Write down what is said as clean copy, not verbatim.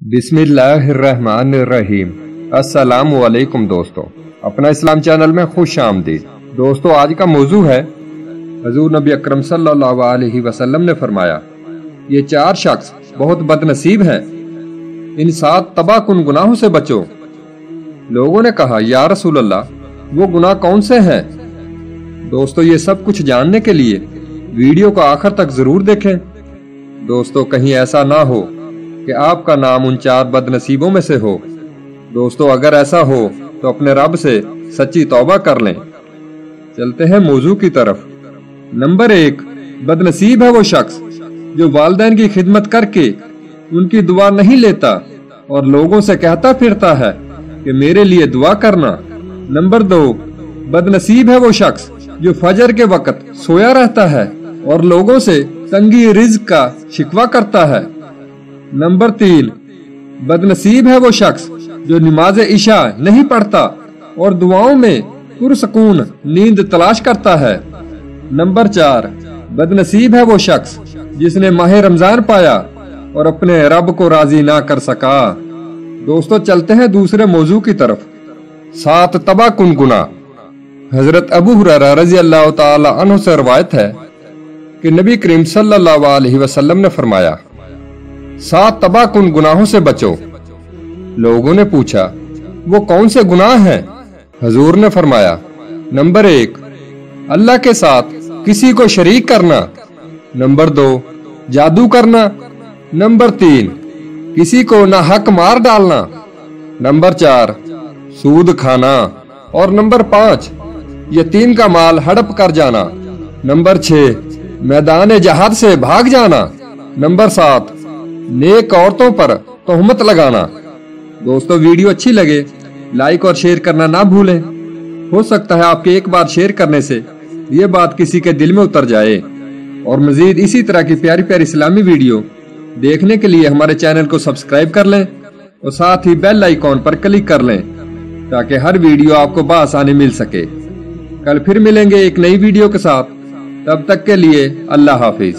बिस्मिल्लाहिर्रहमानिर्रहीम। अस्सलामु अलैकुम दोस्तों, अपना इस्लाम चैनल में खुश आमदीद। दोस्तों, आज का मौजू है हजूर नबी अकरम सल्लल्लाहु अलैहि वसल्लम ने फरमाया, ये चार शख्स बहुत बदनसीब हैं, इन 7 तबाहकुन गुनाहों से बचो। लोगों ने कहा, या रसूल अल्लाह, वो गुनाह कौन से हैं? दोस्तों, ये सब कुछ जानने के लिए वीडियो को आखिर तक जरूर देखें। दोस्तों, कहीं ऐसा ना हो कि आपका नाम उन 4 बदनसीबों में से हो। दोस्तों, अगर ऐसा हो तो अपने रब से सच्ची तौबा कर लें। चलते हैं मौजू की तरफ। नंबर 1, बदनसीब है वो शख्स जो वालिदैन की खिदमत करके उनकी दुआ नहीं लेता और लोगों से कहता फिरता है कि मेरे लिए दुआ करना। नंबर 2, बदनसीब है वो शख्स जो फजर के वक्त सोया रहता है और लोगों से तंगी रिज्क का शिकवा करता है। नंबर 3, बदनसीब है वो शख्स जो नमाज इशा नहीं पढ़ता और दुआओं में पुरसकून नींद तलाश करता है। नंबर 4, बदनसीब है वो शख्स जिसने माह रमजान पाया और अपने रब को राजी ना कर सका। दोस्तों, चलते हैं दूसरे मौजू की तरफ। 7 तबाहकुन गुनाह। हजरत अबू हुरैरा रज़ी अल्लाह ताला अन्हु से रवायत है कि नबी करीम सल्लल्लाहु अलैहि वसल्लम ने फरमाया, 7 तबाहकुन गुनाहों से बचो। लोगों ने पूछा, वो कौन से गुनाह हैं? हजूर ने फरमाया, नंबर 1, अल्लाह के साथ किसी को शरीक करना। नंबर 2, जादू करना। नंबर 3, किसी को नाहक मार डालना। नंबर 4, सूद खाना। और नंबर 5, यतीम का माल हड़प कर जाना। नंबर 6, मैदान जहाद से भाग जाना। नंबर 7, नेक औरतों पर तोहमत लगाना। दोस्तों, वीडियो अच्छी लगे लाइक और शेयर करना ना भूलें। हो सकता है आपके एक बार शेयर करने से ये बात किसी के दिल में उतर जाए। और मजीद इसी तरह की प्यारी प्यारी इस्लामी वीडियो देखने के लिए हमारे चैनल को सब्सक्राइब कर लें और साथ ही बेल आइकॉन पर क्लिक कर लें ताकि हर वीडियो आपको बआसानी मिल सके। कल फिर मिलेंगे एक नई वीडियो के साथ। तब तक के लिए अल्लाह हाफिज।